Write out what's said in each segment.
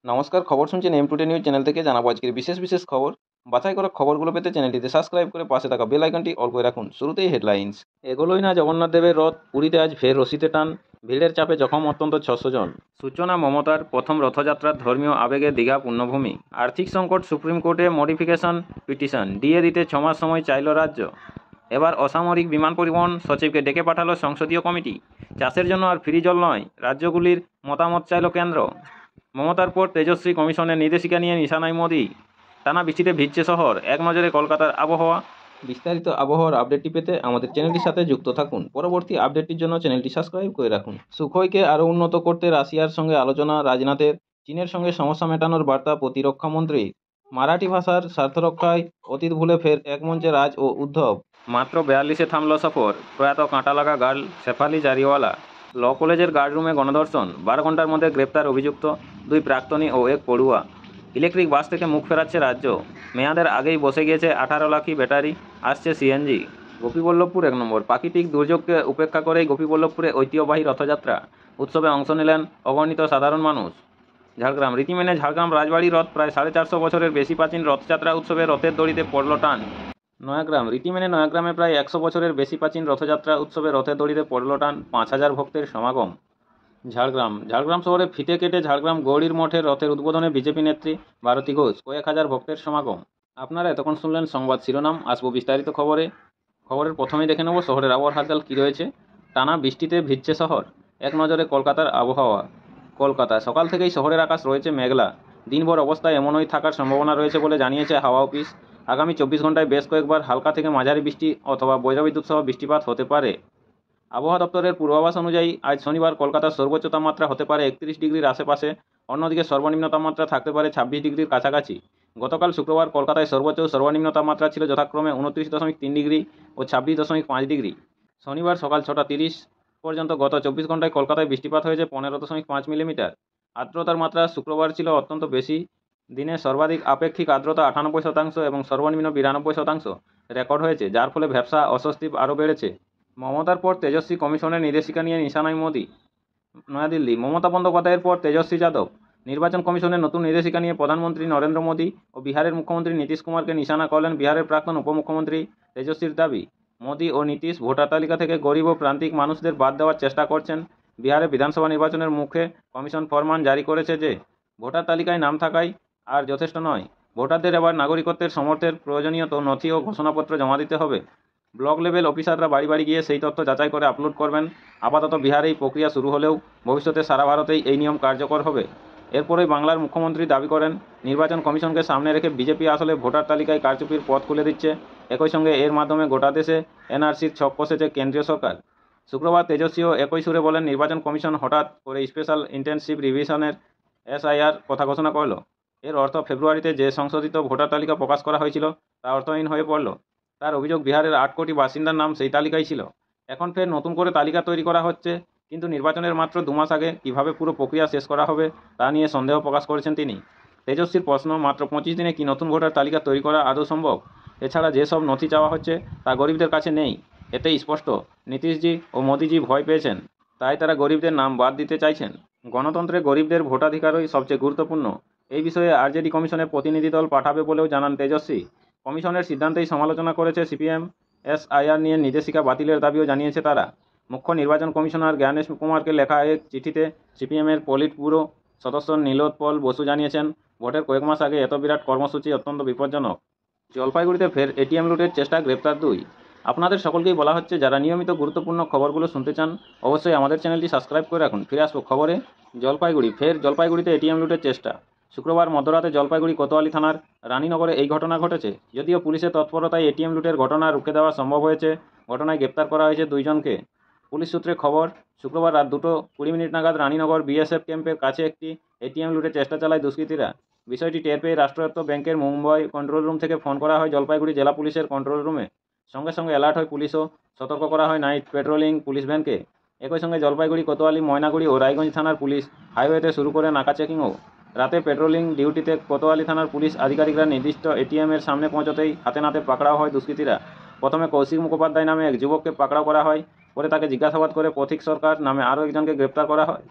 নমস্কার, খবর শুনছেন M2 নিউজ চ্যানেল থেকে। জানাবো আজকের বিশেষ বিশেষ খবর। বাছাই করা খবরগুলো পেতে চ্যানেলটিতে সাবস্ক্রাইব করে পাশে থাকা বেল আইকনটি অল করে রাখুন। শুরুতেই হেডলাইন্স। এগোলোই না জগন্নাথ দেবের রথ, পুরীতে আজ ফের রশিতে টান, ভিড়ের চাপে জখম অত্যন্ত 600 জন। সূচনা মমতার, প্রথম রথযাত্রার ধর্মীয় আবেগে দীঘা পুণ্যভূমি। আর্থিক সংকট, সুপ্রিম কোর্টে মডিফিকেশন পিটিশন, ডিএ দিতে 6 মাস সময় চাইল রাজ্য। এবার অসামরিক বিমান পরিবহন সচিবকে ডেকে পাঠালো সংসদীয় কমিটি। চাষের জন্য আর ফ্রি জল নয়, রাজ্যগুলির মতামত চাইল কেন্দ্র। মমতার পর তেজস্বী কমিশনের নির্দেশিকা নিয়ে নিশানায় মোদি। টানা বৃষ্টিতে ভিজছে শহর, এক নজরে কলকাতার আবহাওয়া। বিস্তারিত আবহাওয়ার আপডেটটি পেতে আমাদের চ্যানেলটির সাথে যুক্ত থাকুন। পরবর্তী আপডেটটির জন্য চ্যানেলটি সাবস্ক্রাইব করে রাখুন। সুখোইকে আরও উন্নত করতে রাশিয়ার সঙ্গে আলোচনা রাজনাথের। চীনের সঙ্গে সমস্যা মেটানোর বার্তা প্রতিরক্ষামন্ত্রী। মারাঠি ভাষার স্বার্থরক্ষায় অতীত ভুলে ফের এক মঞ্চে রাজ ও উদ্ধব। মাত্র 42-এ থামল সফর, প্রয়াত কাঁটালাগা গার্ল শেফালি জারিওয়ালা। ল কলেজের গার্ডরুমে গণধর্ষণ, 12 ঘন্টার মধ্যে গ্রেপ্তার অভিযুক্ত, 2 প্রাক্তনী ও 1 পড়ুয়া। ইলেকট্রিক বাস থেকে মুখ ফেরাচ্ছে রাজ্য, মেয়াদের আগেই বসে গিয়েছে 18 লাখি ব্যাটারি, আসছে সিএনজি। গোপীবল্লভপুর 1 নম্বর। প্রাকৃতিক দুর্যোগকে উপেক্ষা করেই গোপীবল্লভপুরে ঐতিহ্যবাহী রথযাত্রা। উৎসবে অংশ নিলেন অগণিত সাধারণ মানুষ। ঝাড়গ্রাম, রীতি মেনে ঝাড়গ্রাম রাজবাড়ি রথ, প্রায় 450 বছরের বেশি প্রাচীন রথযাত্রা উৎসবে রথের দড়িতে পড়ল টান। নয়াগ্রাম, রীতি মেনে নয়াগ্রামে প্রায় 100 বছরের বেশি প্রাচীন রথযাত্রা উৎসবে রথের দড়িতে পড়ল টান, 5000 ভক্তের সমাগম। ঝাড়গ্রাম শহরে ফিতে কেটে ঝাড়গ্রাম গৌরীর মঠের রথের উদ্বোধনে বিজেপি নেত্রী ভারতী ঘোষ, কয়েক হাজার ভক্তের সমাগম। আপনারা এতক্ষণ শুনলেন সংবাদ শিরোনাম, আসবো বিস্তারিত খবরে। খবরের প্রথমেই দেখে নেব শহরের আবহাওয়ার হালচাল কী রয়েছে। টানা বৃষ্টিতে ভিজছে শহর, এক নজরে কলকাতার আবহাওয়া। কলকাতা, সকাল থেকেই শহরের আকাশ রয়েছে মেঘলা। দিনভর অবস্থায় এমনই থাকার সম্ভাবনা রয়েছে বলে জানিয়েছে হাওয়া অফিস। আগামী 24 ঘন্টায় বেশ কয়েকবার হালকা থেকে মাঝারি বৃষ্টি অথবা বজ্রবিদ্যুৎ সহ বৃষ্টিপাত হতে পারে। আবহাওয়া দপ্তরের পূর্বাভাস অনুযায়ী আজ শনিবার কলকাতার সর্বোচ্চ তাপমাত্রা হতে পারে 31 ডিগ্রির আশেপাশে, অন্যদিকে সর্বনিম্ন তাপমাত্রা থাকতে পারে 26 ডিগ্রির কাছাকাছি। গতকাল শুক্রবার কলকাতায় সর্বোচ্চ ও সর্বনিম্ন তাপমাত্রা ছিল যথাক্রমে 29.3 ডিগ্রি ও 26.5 ডিগ্রি। শনিবার সকাল 6:30 পর্যন্ত গত 24 ঘন্টায় কলকাতায় বৃষ্টিপাত হয়েছে 15.5 মিলিমিটার। আর্দ্রতার মাত্রা শুক্রবার ছিল অত্যন্ত বেশি। দিনে সর্বাধিক আপেক্ষিক আর্দ্রতা 98% এবং সর্বনিম্ন 92% রেকর্ড হয়েছে, যার ফলে ব্যবসা অস্বস্তি আরও বেড়েছে। মমতার পর তেজস্বী কমিশনের নির্দেশিকা নিয়ে নিশানায় মোদি। নয়াদিল্লি, মমতা বন্দ্যোপাধ্যায়ের পর তেজস্বী যাদব। নির্বাচন কমিশনের নতুন নির্দেশিকা নিয়ে প্রধানমন্ত্রী নরেন্দ্র মোদী ও বিহারের মুখ্যমন্ত্রী নীতিশ কুমারকে নিশানা করলেন বিহারের প্রাক্তন উপমুখ্যমন্ত্রী। তেজস্বীর দাবি, মোদী ও নীতিশ ভোটার তালিকা থেকে গরিব ও প্রান্তিক মানুষদের বাদ দেওয়ার চেষ্টা করছেন। বিহারে বিধানসভা নির্বাচনের মুখে কমিশন ফরমান জারি করেছে যে ভোটার তালিকায় নাম থাকাই আর যথেষ্ট নয়। ভোটারদের এবার নাগরিকত্বের সমর্থের প্রয়োজনীয় নথি ও ঘোষণাপত্র জমা দিতে হবে। ব্লক লেভেল অফিসাররা বাড়ি বাড়ি গিয়ে সেই তথ্য যাচাই করে আপলোড করবেন। আপাতত বিহারে এই প্রক্রিয়া শুরু হলেও ভবিষ্যতে সারা ভারতেই এই নিয়ম কার্যকর হবে। এরপরেই বাংলার মুখ্যমন্ত্রী দাবি করেন, নির্বাচন কমিশনকে সামনে রেখে বিজেপি আসলে ভোটার তালিকায় কারচুপির পথ খুলে দিচ্ছে। একই সঙ্গে এর মাধ্যমে গোটা দেশে এনআরসির ছক কষেছে কেন্দ্রীয় সরকার। শুক্রবার তেজস্বীও একই সুরে বলেন, নির্বাচন কমিশন হঠাৎ করে স্পেশাল ইন্টেনসিভ রিভিশনের SIR কথা ঘোষণা করল। এর অর্থ ফেব্রুয়ারিতে যে সংশোধিত ভোটার তালিকা প্রকাশ করা হয়েছিল তা অর্থহীন হয়ে পড়ল। তার অভিযোগ, বিহারের 8 কোটি বাসিন্দার নাম সেই তালিকায় ছিল। এখন ফের নতুন করে তালিকা তৈরি করা হচ্ছে, কিন্তু নির্বাচনের মাত্র 2 মাস আগে কীভাবে পুরো প্রক্রিয়া শেষ করা হবে তা নিয়ে সন্দেহ প্রকাশ করেছেন তিনি। তেজস্বীর প্রশ্ন, মাত্র 25 দিনে কি নতুন ভোটার তালিকা তৈরি করা আদৌ সম্ভব? এছাড়া যেসব নথি চাওয়া হচ্ছে তা গরিবদের কাছে নেই। এতেই স্পষ্ট, নীতিশজি ও মোদিজি ভয় পেয়েছেন, তাই তারা গরিবদের নাম বাদ দিতে চাইছেন। গণতন্ত্রে গরিবদের ভোটাধিকারই সবচেয়ে গুরুত্বপূর্ণ। এই বিষয়ে আরজেডি কমিশনের প্রতিনিধি দল পাঠাবে বলেও জানান তেজস্বী। কমিশনের সিদ্ধান্তেই সমালোচনা করেছে সিপিএম। SIR নিয়ে নির্দেশিকা বাতিলের দাবিও জানিয়েছে তারা। মুখ্য নির্বাচন কমিশনার জ্ঞানেশ কুমারকে লেখা এক চিঠিতে সিপিএমের পলিট ব্যুরো সদস্য নীলোৎপল বসু জানিয়েছেন, ভোটের কয়েক মাস আগে এত বিরাট কর্মসূচি অত্যন্ত বিপজ্জনক। জলপাইগুড়িতে ফের ATM লুটের চেষ্টা, গ্রেপ্তার 2। আপনাদের সকলকেই বলা হচ্ছে, যারা নিয়মিত গুরুত্বপূর্ণ খবরগুলো শুনতে চান অবশ্যই আমাদের চ্যানেলটি সাবস্ক্রাইব করে রাখুন। ফিরে আসবো খবরে। জলপাইগুড়িতে ATM লুটের চেষ্টা। শুক্রবার মধ্যরাতে জলপাইগুড়ি কোতোয়ালি থানার রানীনগরে এই ঘটনা ঘটেছে। যদিও পুলিশের তৎপরতায় ATM লুটের ঘটনা রুখে দেওয়া সম্ভব হয়েছে। ঘটনায় গ্রেপ্তার করা হয়েছে 2 জনকে। পুলিশ সূত্রে খবর, শুক্রবার রাত 2:20 নাগাদ রানীনগর BSF ক্যাম্পের কাছে একটি ATM লুটের চেষ্টা চালায় দুষ্কৃতীরা। বিষয়টি টের পেয়ে রাষ্ট্রায়ত্ত ব্যাংকের মুম্বাই কন্ট্রোল রুম থেকে ফোন করা হয় জলপাইগুড়ি জেলা পুলিশের কন্ট্রোল রুমে। সঙ্গে সঙ্গে অ্যালার্ট হয় পুলিশও। সতর্ক করা হয় নাইট পেট্রোলিং পুলিশ ভ্যানকে। একই সঙ্গে জলপাইগুড়ি, কোতোয়ালি, ময়নাগুড়ি ও রায়গঞ্জ থানার পুলিশ হাইওয়েতে শুরু করে নাকা চেকিংও। রাতে পেট্রোলিং ডিউটিতে কোতোয়ালি থানার পুলিশ আধিকারিকরা নির্দিষ্ট ATM-এর সামনে পৌঁছতেই হাতে নাতে পাকড়াও হয় দুষ্কৃতীরা। প্রথমে কৌশিক মুখোপাধ্যায় নামে এক যুবককে পাকড়াও করা হয়, পরে তাকে জিজ্ঞাসাবাদ করে পথিক সরকার নামে আরও একজনকে গ্রেপ্তার করা হয়।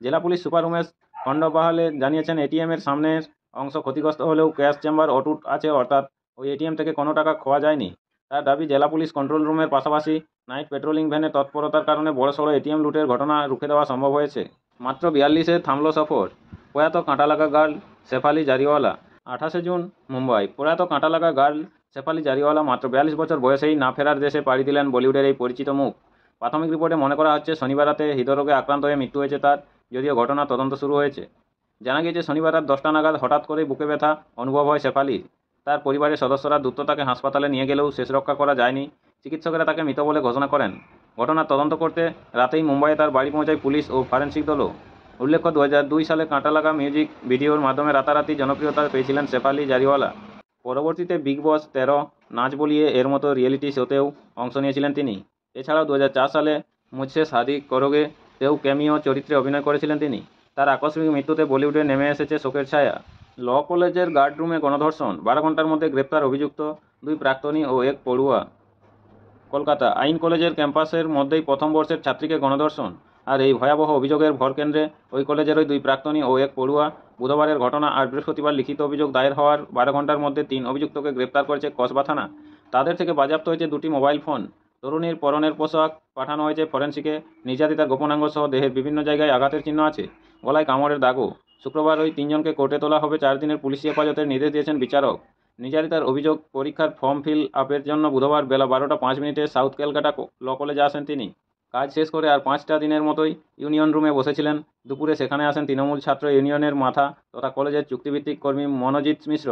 জেলা পুলিশ সুপার উমেশ খণ্ডবাহালে জানিয়েছেন এটিএমের সামনের অংশ ক্ষতিগ্রস্ত হলেও ক্যাশ চেম্বার অটুট আছে, অর্থাৎ ওই এটিএম থেকে কোনো টাকা খোয়া যায়নি। তার দাবি জেলা পুলিশ কন্ট্রোল রুমের পাশাপাশি নাইট পেট্রোলিং ভ্যানের তৎপরতার কারণে বড়সড় এটিএম লুটের ঘটনা রুখে দেওয়া সম্ভব হয়েছে। মাত্র 42-এ থামল সফর। প্রয়াত কাঁটালাগা গার্ল শেফালি জারিওয়ালা। 28শে জুন মুম্বাই। প্রয়াত কাঁটালাগা গার্ল শেফালি জারিওয়ালা মাত্র 42 বছর বয়সেই না ফেরার দেশে পাড়ি দিলেন বলিউডের এই পরিচিত মুখ। প্রাথমিক রিপোর্টে মনে করা হচ্ছে শনিবার রাতে হৃদরোগে আক্রান্ত হয়ে মৃত্যু হয়েছে তার, যদিও ঘটনা তদন্ত শুরু হয়েছে। জানা গিয়েছে শনিবার রাত 10টা নাগাদ হঠাৎ করেই বুকে ব্যথা অনুভব হয় শেফালির। তার পরিবারের সদস্যরা দ্রুত তাকে হাসপাতালে নিয়ে গেলেও শেষ রক্ষা করা যায়নি। চিকিৎসকেরা তাকে মৃত বলে ঘোষণা করেন। ঘটনার তদন্ত করতে রাতেই মুম্বাইয়ে তার বাড়ি পৌঁছায় পুলিশ ও ফরেনসিক দলও। উল্লেখ্য, 2002 সালে কাঁটালাগা মিউজিক ভিডিওর মাধ্যমে রাতারাতি জনপ্রিয়তা পেয়েছিলেন শেফালি জারিওয়ালা। পরবর্তীতে বিগ বস 13, নাচ বলিয়ে এর মতো রিয়েলিটি শোতেও অংশ নিয়েছিলেন তিনি। এছাড়াও 2004 সালে মুঝসে শাদি করোগে তেও ক্যামিও চরিত্রে অভিনয় করেছিলেন তিনি। তার আকস্মিক মৃত্যুতে বলিউডে নেমে এসেছে শোকের ছায়া। ল কলেজের গার্ডরুমে গণধর্ষণ, 12 ঘন্টার মধ্যে গ্রেপ্তার অভিযুক্ত 2 প্রাক্তনী ও 1 পড়ুয়া। কলকাতা। আইন কলেজের ক্যাম্পাসের মধ্যেই প্রথম বর্ষের ছাত্রীকে গণধর্ষণ, আর এই ভয়াবহ অভিযোগের ভরকেন্দ্রে ওই কলেজেরই 2 প্রাক্তনী ও 1 পড়ুয়া। বুধবারের ঘটনা। আর বৃহস্পতিবার লিখিত অভিযোগ দায়ের হওয়ার 12 ঘন্টার মধ্যে 3 অভিযুক্তকে গ্রেপ্তার করেছে কসবা থানা। তাদের থেকে বাজেয়াপ্ত হয়েছে 2টি মোবাইল ফোন। তরুণীর পরনের পোশাক পাঠানো হয়েছে ফরেনসিকে। নির্যাতিতার গোপনাঙ্গ সহ দেহের বিভিন্ন জায়গায় আঘাতের চিহ্ন আছে, গলায় কামড়ের দাগও। শুক্রবার ওই 3 জনকে কোর্টে তোলা হবে। 4 দিনের পুলিশি হেফাজতের নির্দেশ দিয়েছেন বিচারক। নির্যাতিতার অভিযোগ, পরীক্ষার ফর্ম ফিল আপের জন্য বুধবার বেলা 12টা 5 মিনিটে সাউথ ক্যালকাটা ল কলেজে আসেন তিনি। কাজ শেষ করে আর 5টা দিনের মতোই ইউনিয়ন রুমে বসেছিলেন। দুপুরে সেখানে আসেন তৃণমূল ছাত্র ইউনিয়নের মাথা তথা কলেজের চুক্তিভিত্তিক কর্মী মনোজিৎ মিশ্র।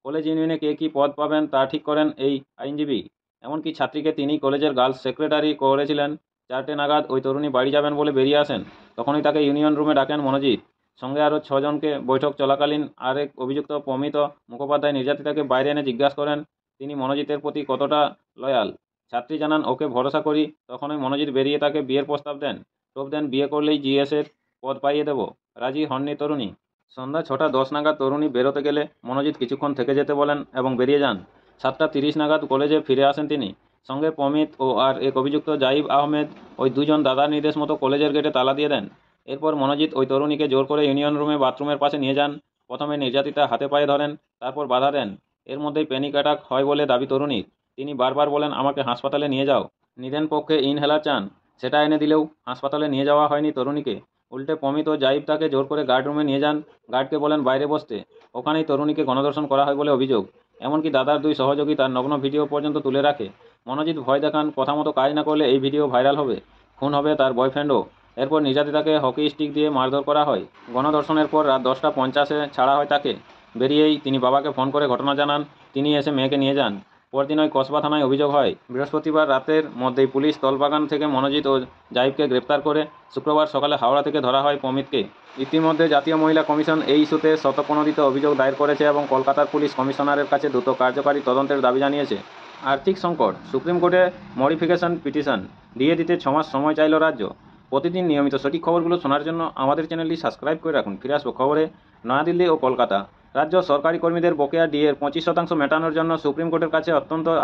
কলেজ ইউনিয়নে কে কী পদ পাবেন তা ঠিক করেন এই আইনজীবী। এমনকি ছাত্রীকে তিনি কলেজের গার্লস সেক্রেটারি করেছিলেন। 4টে নাগাদ ওই তরুণী বাড়ি যাবেন বলে বেরিয়ে আসেন। তখনই তাকে ইউনিয়ন রুমে ডাকেন মনোজিৎ। সঙ্গে আরও 6 জনকে। বৈঠক চলাকালীন আরেক অভিযুক্ত প্রমিত মুখোপাধ্যায় নির্যাতিতাকে বাইরে এনে জিজ্ঞাসা করেন তিনি মনোজিতের প্রতি কতটা লয়াল। ছাত্রী জানান, ওকে ভরসা করি। তখনই মনোজিৎ বেরিয়ে তাকে বিয়ের প্রস্তাব দেন। টোপ দেন, বিয়ে করলেই জিএসের পদ পাইয়ে দেব। রাজি হননি তরুণী। সন্ধ্যা 6টা 10 নাগাদ তরুণী বেরোতে গেলে মনোজিৎ কিছুক্ষণ থেকে যেতে বলেন এবং বেরিয়ে যান। 7টা 30 নাগাদ কলেজে ফিরে আসেন তিনি। সঙ্গে প্রমিত ও আর এক অভিযুক্ত জাইব আহমেদ। ওই 2 জন দাদার নির্দেশ মতো কলেজের গেটে তালা দিয়ে দেন। এরপর মনোজিৎ ওই তরুণীকে জোর করে ইউনিয়ন রুমে বাথরুমের পাশে নিয়ে যান। প্রথমে নির্যাতিতা হাতে পায়ে ধরেন, তারপর বাধা দেন। এর মধ্যেই প্যানিক অ্যাটাক হয় বলে দাবি তরুণীর। তিনি বারবার বলেন, আমাকে হাসপাতালে নিয়ে যাও। নিদেন পক্ষে ইনহেলার চান, সেটা এনে দিলেও হাসপাতালে নিয়ে যাওয়া হয়নি তরুণীকে। উল্টে প্রমিত ও জাইব তাকে জোর করে গার্ড রুমে নিয়ে যান। গার্ডকে বলেন বাইরে বসতে। ওখানেই তরুণীকে গণধর্ষণ করা হয় বলে অভিযোগ। এমনকি দাদার 2 সহযোগী তার নগ্ন ভিডিও পর্যন্ত তুলে রাখে। মনোজিৎ ভয় দেখান, কথা মতো কাজ না করলে এই ভিডিও ভাইরাল হবে, খুন হবে তার বয়ফ্রেন্ডও। এরপর নির্যাতিতাকে হকি স্টিক দিয়ে মারধর করা হয়। গণধর্ষণের পর রাত 10টা 50-এ ছাড়া হয় তাকে। বেরিয়েই তিনি বাবাকে ফোন করে ঘটনা জানান। তিনি এসে মেয়েকে নিয়ে যান। পরদিন ওই কসবা থানায় অভিযোগ হয়। বৃহস্পতিবার রাতের মধ্যেই পুলিশ তলবাগান থেকে মনোজিৎ ও জাইবকে গ্রেপ্তার করে শুক্রবার সকালে হাওড়া থেকে ধরা হয় প্রমিতকে। ইতিমধ্যে জাতীয় মহিলা কমিশন এই ইস্যুতে শতপ্রণোদিত অভিযোগ দায়ের করেছে এবং কলকাতার পুলিশ কমিশনারের কাছে দ্রুত কার্যকারী তদন্তের দাবি জানিয়েছে। আর্থিক সংকট, সুপ্রিম কোর্টে মডিফিকেশন পিটিশন, ডিএ দিতে 6 মাস সময় চাইল রাজ্য। প্রতিদিন নিয়মিত সঠিক খবরগুলো শোনার জন্য আমাদের চ্যানেলটি সাবস্ক্রাইব করে রাখুন। ফিরে আসবো খবরে। নয়াদিল্লি ও কলকাতা। রাজ্য সরকারি কর্মীদের বকেয়া ডিএর 25% মেটানোর জন্য সুপ্রিম কোর্টের কাছে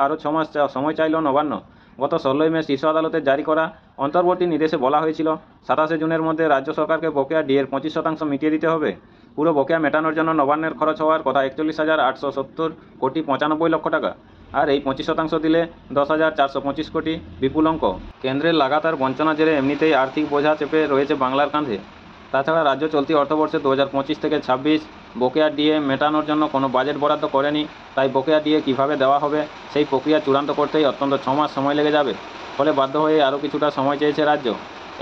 আরও 6 মাস সময় চাইল নবান্ন। গত 16ই মে শীর্ষ আদালতের জারি করা অন্তর্বর্তী নির্দেশে বলা হয়েছিল 27শে জুনের মধ্যে রাজ্য সরকারকে বকেয়া ডিএর 25% মিটিয়ে দিতে হবে। পুরো বকেয়া মেটানোর জন্য নবান্নের খরচ হওয়ার কথা 41,870 কোটি 95 লক্ষ টাকা। আর এই 25% দিলে 10,425 কোটি, বিপুল অঙ্ক। কেন্দ্রের লাগাতার বঞ্চনা জেরে এমনিতেই আর্থিক বোঝা চেপে রয়েছে বাংলার কাঁধে। তাছাড়া রাজ্য চলতি অর্থবর্ষে 2025 থেকে 26 বকেয়া ডিএ মেটানোর জন্য কোনো বাজেট বরাদ্দ করেনি। তাই বকেয়া ডিএ কীভাবে দেওয়া হবে সেই প্রক্রিয়া চূড়ান্ত করতেই অত্যন্ত 6 মাস সময় লেগে যাবে। ফলে বাধ্য হয়ে আরও কিছুটা সময় চেয়েছে রাজ্য।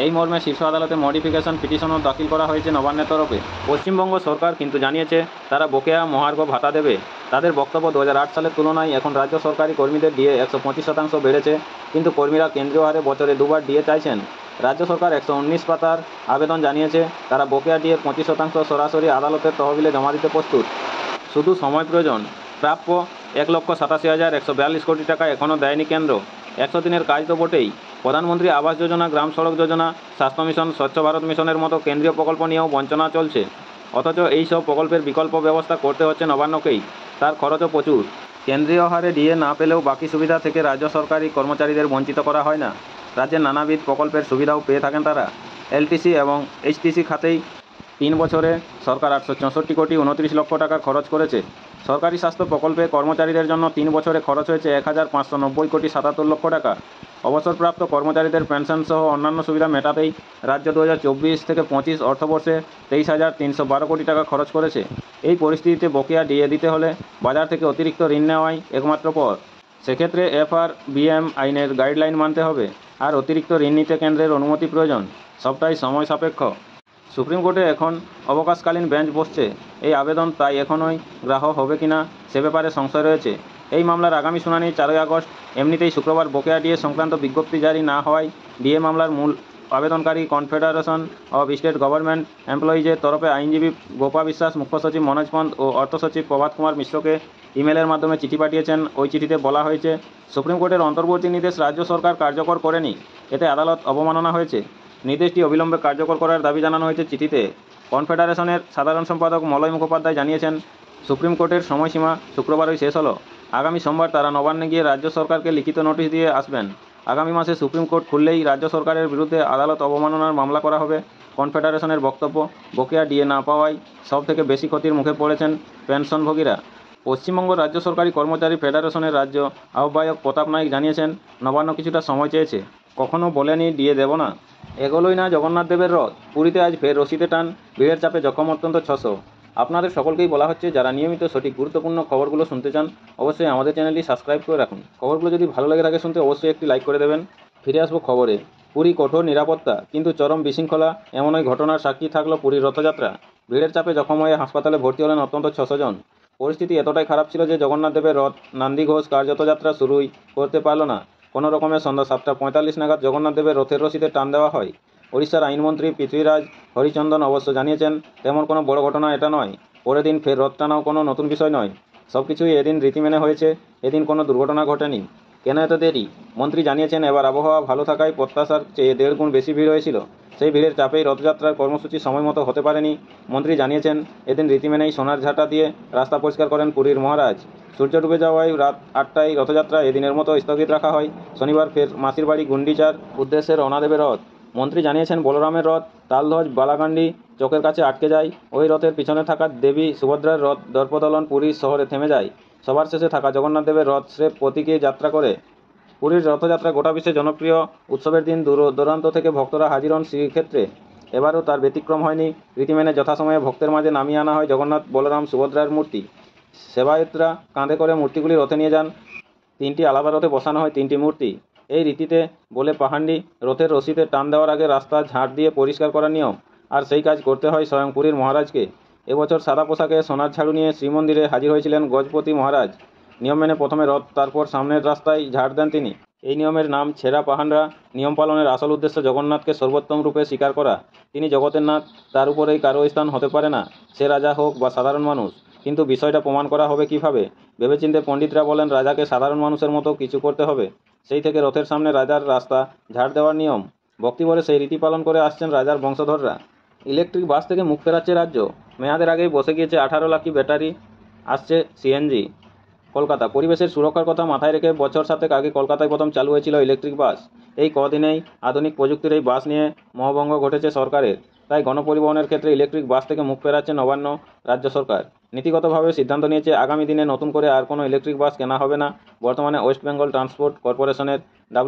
এই মর্মে শীর্ষ আদালতে মডিফিকেশন পিটিশনও দাখিল করা হয়েছে নবান্নের তরফে। পশ্চিমবঙ্গ সরকার কিন্তু জানিয়েছে তারা বকেয়া মহার্ঘ ভাতা দেবে। তাদের বক্তব্য, 2008 সালের তুলনায় এখন রাজ্য সরকারি কর্মীদের ডিএ 125% বেড়েছে, কিন্তু কর্মীরা কেন্দ্রীয় হারে বছরে 2 বার ডিএ চাইছেন। রাজ্য সরকার 119 পাতার আবেদন জানিয়েছে তারা বকেয়া ডিএর 25% সরাসরি আদালতের তহবিলে জমা দিতে প্রস্তুত। শুধু সময় প্রয়োজন। প্রাপ্য 1,87,142 কোটি টাকা এখনও দেয়নি কেন্দ্র। 100 দিনের কাজ তো বটেই। প্রধানমন্ত্রী আবাস যোজনা, গ্রাম সড়ক যোজনা, স্বাস্থ্য মিশন, স্বচ্ছ ভারত মিশনের মতো কেন্দ্রীয় প্রকল্প নিয়েও বঞ্চনা চলছে। অথচ এই সব প্রকল্পের বিকল্প ব্যবস্থা করতে হচ্ছে নবান্নকেই। তার খরচও প্রচুর। কেন্দ্রীয় হারে ডিএ না পেলেও বাকি সুবিধা থেকে রাজ্য সরকারি কর্মচারীদের বঞ্চিত করা হয় না। রাজ্যের নানাবিধ প্রকল্পের সুবিধাও পেয়ে থাকেন তারা। এলটিসি এবং এইচটিসি খাতেই 3 বছরে সরকার 864 কোটি 29 লক্ষ টাকা খরচ করেছে। সরকারি স্বাস্থ্য প্রকল্পে কর্মচারীদের জন্য 3 বছরে খরচ হয়েছে 1590 কোটি 77 লক্ষ টাকা। অবসরপ্রাপ্ত কর্মচারীদের পেনশন সহ অন্যান্য সুবিধা মেটাতেই রাজ্য 2024 থেকে 25 অর্থবর্ষে 23,312 কোটি টাকা খরচ করেছে। এই পরিস্থিতিতে বকেয়া ডিএ দিতে হলে বাজার থেকে অতিরিক্ত ঋণ নেওয়াই একমাত্র পথ। সেক্ষেত্রে FRBM আইনের গাইডলাইন মানতে হবে, আর অতিরিক্ত ঋণ নিতে কেন্দ্রের অনুমতি প্রয়োজন। সবটাই সময় সাপেক্ষ। সুপ্রিম কোর্টে এখন অবকাশকালীন বেঞ্চ বসছে। এই আবেদন তাই এখনই গ্রাহ্য হবে কিনা সে ব্যাপারে সংশয় রয়েছে। এই মামলার আগামী শুনানি 4 আগস্ট। এমনিতেই শুক্রবার বকেয়া ডিএ সংক্রান্ত বিজ্ঞপ্তি জারি না হওয়ায় ডিএ মামলার মূল আবেদনকারী কনফেডারেশন অব স্টেট গভর্নমেন্ট এমপ্লয়িজের তরফে আইনজীবী গোপা বিশ্বাস, মুখ্য সচিব মনোজ পন্ত ও অর্থ সচিব প্রভাত কুমার মিশ্রকে ইমেলের মাধ্যমে চিঠি পাঠিয়েছেন। ওই চিঠিতে বলা হয়েছে, সুপ্রিম কোর্টের অন্তর্বর্তী নির্দেশ রাজ্য সরকার কার্যকর করেনি, এতে আদালত অবমাননা হয়েছে। নির্দেশটি অবিলম্বে কার্যকর করার দাবি জানানো হয়েছে চিঠিতে। কনফেডারেশনের সাধারণ সম্পাদক মলয় মুখোপাধ্যায় জানিয়েছেন, সুপ্রিম কোর্টের সময়সীমা শুক্রবারই শেষ হলো। আগামী সোমবার তারা নবান্নে গিয়ে রাজ্য সরকারকে লিখিত নোটিশ দিয়ে আসবেন। আগামী মাসে সুপ্রিম কোর্ট খুললেই রাজ্য সরকারের বিরুদ্ধে আদালত অবমাননার মামলা করা হবে। কনফেডারেশনের বক্তব্য, বকেয়া ডিএ না পাওয়ায় সবথেকে বেশি ক্ষতির মুখে পড়েছেন পেনশনভোগীরা। পশ্চিমবঙ্গ রাজ্য সরকারি কর্মচারী ফেডারেশনের রাজ্য আহ্বায়ক প্রতাপ নাইক জানিয়েছেন, নবান্ন কিছুটা সময় চেয়েছে, কখনো বলেনি ডিএ দেব না। এগোলোই না জগন্নাথ দেবের রথ, পুরীতে আজ ফের রশিদে টান, ভিড়ের চাপে জখম অত্যন্ত 600। আপনাদের সকলকেই বলা হচ্ছে, যারা নিয়মিত সঠিক গুরুত্বপূর্ণ খবরগুলো শুনতে চান অবশ্যই আমাদের চ্যানেলটি সাবস্ক্রাইব করে রাখুন। খবরগুলো যদি ভালো লেগে থাকে শুনতে অবশ্যই একটি লাইক করে দেবেন। ফিরে আসবো খবরে। পুরী কঠোর নিরাপত্তা কিন্তু চরম বিশৃঙ্খলা, এমনই ঘটনার সাক্ষী থাকলো পুরীর রথযাত্রা। ভিড়ের চাপে জখম হয়ে হাসপাতালে ভর্তি হলেন অত্যন্ত 600 জন। পরিস্থিতি এতটাই খারাপ ছিল যে জগন্নাথ দেবের রথ নান্দি ঘোষ কার্যত যাত্রা শুরুই করতে পারল না। কোনো রকমে সন্ধ্যা 7:45 নাগাদ জগন্নাথ দেবের রথের রশিদে টান দেওয়া হয়। ওড়িশার আইনমন্ত্রী পৃথ্বীরাজ হরিচন্দন অবশ্য জানিয়েছেন, তেমন কোনো বড় ঘটনা এটা নয়। পরের দিন ফের রথ টানাও কোনো নতুন বিষয় নয়। সব কিছুই এদিন রীতি মেনে হয়েছে, এদিন কোনো দুর্ঘটনা ঘটেনি। কেন এত দেরি? মন্ত্রী জানিয়েছেন, এবার আবহাওয়া ভালো থাকায় প্রত্যাশার চেয়ে 1.5 গুণ বেশি ভিড় হয়েছিল। সেই ভিড়ের চাপেই রথযাত্রার কর্মসূচি সময় মতো হতে পারেনি। মন্ত্রী জানিয়েছেন, এদিন রীতি মেনেই সোনার ঝাঁটা দিয়ে রাস্তা পরিষ্কার করেন পুরীর মহারাজ। সূর্য ডুবে যাওয়ায় রাত 8টায় রথযাত্রা এদিনের মতো স্থগিত রাখা হয়। শনিবার ফের মাসির বাড়ি গুন্ডিচার উদ্দেশ্যে রওনা দেবে রথ। মন্ত্রী জানিয়েছেন, বলরামের রথ তালধ্বজ বালাকান্ডি চকের কাছে আটকে যায়। ওই রথের পিছনে থাকা দেবী সুভদ্রার রথ দর্পদলন পুরী শহরে থেমে যায়। সবার শেষে থাকা জগন্নাথ দেবের রথ স্রেফ প্রতীকী যাত্রা করে। পুরীর রথযাত্রা গোটা বিশ্বে জনপ্রিয় উৎসবের দিন দূর দূরান্ত থেকে ভক্তরা হাজির হন শ্রীক্ষেত্রে। এবারও তার ব্যতিক্রম হয়নি। রীতি মেনে যথাসময়ে ভক্তের মাঝে নামিয়ে আনা হয় জগন্নাথ, বলরাম, সুভদ্রার মূর্তি। সেবায়েতরা কাঁধে করে মূর্তিগুলি রথে নিয়ে যান। 3টি আলাদা রথে বসানো হয় 3টি মূর্তি। এই রীতিতে বলে পাহান্ডি, রথের রশিতে টান দেওয়ার আগে রাস্তা ঝাঁট দিয়ে পরিষ্কার করার নিয়ম, আর সেই কাজ করতে হয় স্বয়ং পুরীর মহারাজকে। এবছর সাদা পোশাকে সোনার ঝাড়ু নিয়ে শ্রীমন্দিরে হাজির হয়েছিলেন গজপতি মহারাজ। নিয়ম মেনে প্রথমে রথ, তারপর সামনের রাস্তায় ঝাড় দেন তিনি। এই নিয়মের নাম ছেঁড়া পাহান্ডা। নিয়ম পালনের আসল উদ্দেশ্য জগন্নাথকে সর্বোত্তম রূপে স্বীকার করা। তিনি জগতের নাথ, তার উপরেই কারো স্থান হতে পারে না, সে রাজা হোক বা সাধারণ মানুষ। কিন্তু বিষয়টা প্রমাণ করা হবে কিভাবে? ভেবেচিন্তে পণ্ডিতরা বলেন, রাজাকে সাধারণ মানুষের মতো কিছু করতে হবে। সেই থেকে রথের সামনে রাজার রাস্তা ঝাড় দেওয়ার নিয়ম। ভক্তিভরে সেই রীতি পালন করে আসছেন রাজার বংশধররা। ইলেকট্রিক বাস থেকে মুখ ফেরাচ্ছে রাজ্য। মেয়াদের আগেই বসে গিয়েছে 18 লাখি ব্যাটারি, আসছে সিএনজি। কলকাতা পরিবেশের সুরক্ষার কথা মাথায় রেখে বছর 7 আগে কলকাতায় প্রথম চালু হয়েছিল ইলেকট্রিক বাস। এই কদিনেই আধুনিক প্রযুক্তির এই বাস নিয়ে মোহভঙ্গ ঘটেছে সরকারের। তাই গণপরিবহনের ক্ষেত্রে ইলেকট্রিক বাস থেকে মুখ ফেরাচ্ছে নবান্ন রাজ্য সরকার। নীতিগতভাবে সিদ্ধান্ত নিয়েছে, আগামী দিনে নতুন করে আর কোনো ইলেকট্রিক বাস কেনা হবে না। বর্তমানে ওয়েস্ট বেঙ্গল ট্রান্সপোর্ট কর্পোরেশনের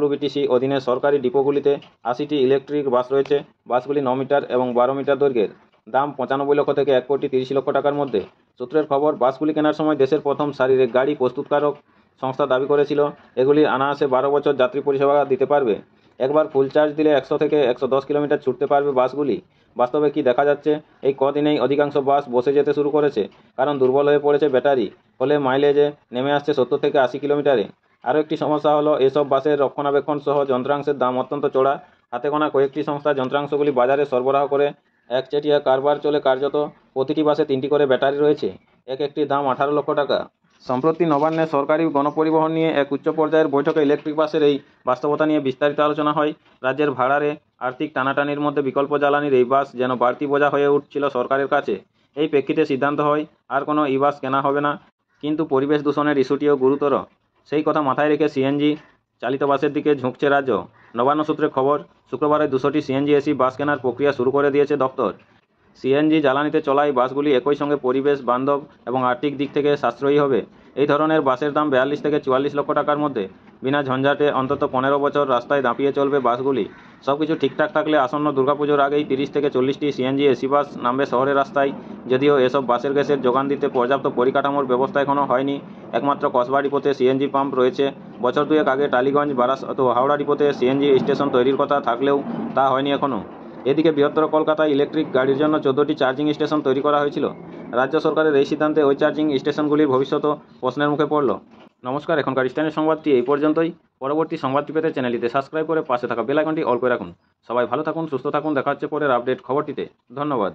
WBTC অধীনে সরকারি ডিপোগুলিতে 80টি ইলেকট্রিক বাস রয়েছে। বাসগুলি 9 মিটার এবং 12 মিটার দৈর্ঘ্যের। দাম 95 লক্ষ থেকে 1,30 লক্ষ টাকার মধ্যে। সূত্রের খবর, বাসগুলি কেনার সময় দেশের প্রথম সারির গাড়ি প্রস্তুতকারক সংস্থা দাবি করেছিল, এগুলি অনায়াসে 12 বছর যাত্রী পরিষেবা দিতে পারবে। একবার ফুল চার্জ দিলে 100 থেকে 110 কিলোমিটার ছুটতে পারবে বাসগুলি। বাস্তবে কি দেখা যাচ্ছে, এই কদিনেই অধিকাংশ বাস বসে যেতে শুরু করেছে, কারণ দুর্বল হয়ে পড়েছে ব্যাটারি। ফলে মাইলেজে নেমে আসছে 70 থেকে 80 কিলোমিটারে। আরও একটি সমস্যা হলো, এসব বাসের রক্ষণাবেক্ষণ সহ যন্ত্রাংশের দাম অত্যন্ত চড়া। হাতে গোনা কয়েকটি সংস্থা যন্ত্রাংশগুলি বাজারে সরবরাহ করে। একচেটিয়া কারবার চলে কার্যত। প্রতিটি বাসে 3টি করে ব্যাটারি রয়েছে। একটির দাম 18 লক্ষ টাকা। সম্প্রতি নবান্নে সরকারি গণপরিবহন নিয়ে এক উচ্চ পর্যায়ের বৈঠকে ইলেকট্রিক বাসের এই বাস্তবতা নিয়ে বিস্তারিত আলোচনা হয়। রাজ্যের ভাড়ারে আর্থিক টানাটানির মধ্যে বিকল্প জ্বালানির এই বাস যেন বাড়তি বোঝা হয়ে উঠছিল সরকারের কাছে। এই প্রেক্ষিতে সিদ্ধান্ত হয়, আর কোনো ই বাস কেনা হবে না। কিন্তু পরিবেশ দূষণের ইস্যুটিও গুরুতর। সেই কথা মাথায় রেখে সিএনজি চালিত বাসের দিকে ঝুঁকছে রাজ্য। নবান্ন সূত্রে খবর, শুক্রবারে 200টি সিএনজি এসি বাস কেনার প্রক্রিয়া শুরু করে দিয়েছে দপ্তর। সিএনজি জ্বালানিতে চলা এই বাসগুলি একই সঙ্গে পরিবেশ বান্ধব এবং আর্থিক দিক থেকে সাশ্রয়ী হবে। এই ধরনের বাসের দাম 42 থেকে 44 লক্ষ টাকার মধ্যে। বিনা ঝঞ্ঝাটে অন্তত 15 বছর রাস্তায় দাপিয়ে চলবে বাসগুলি। সবকিছু ঠিকঠাক থাকলে আসন্ন দুর্গাপুজোর আগেই 30 থেকে 40টি সিএনজি এসি বাস নামবে শহরের রাস্তায়। যদিও এসব বাসের গ্যাসের যোগান দিতে পর্যাপ্ত পরিকাঠামোর ব্যবস্থা এখনও হয়নি। একমাত্র কসবা ডিপোতে সিএনজি পাম্প রয়েছে। বছর দুয়েক আগে টালিগঞ্জ, বারাসত ও হাওড়া ডিপোতে সিএনজি স্টেশন তৈরির কথা থাকলেও তা হয়নি এখনও। এদিকে বৃহত্তর কলকাতায় ইলেকট্রিক গাড়ির জন্য 14টি চার্জিং স্টেশন তৈরি করা হয়েছিল। রাজ্য সরকারের এই সিদ্ধান্তে ওই চার্জিং স্টেশনগুলির ভবিষ্যৎও প্রশ্নের মুখে পড়ল। নমস্কার, এখনকার স্থানীয় সংবাদটি এই পর্যন্তই। পরবর্তী সংবাদটি পেতে চ্যানেলটিতে সাবস্ক্রাইব করে পাশে থাকা বেল আইকনটি অল করে রাখুন। সবাই ভালো থাকুন, সুস্থ থাকুন। দেখা হচ্ছে পরের আপডেট খবরটিতে। ধন্যবাদ।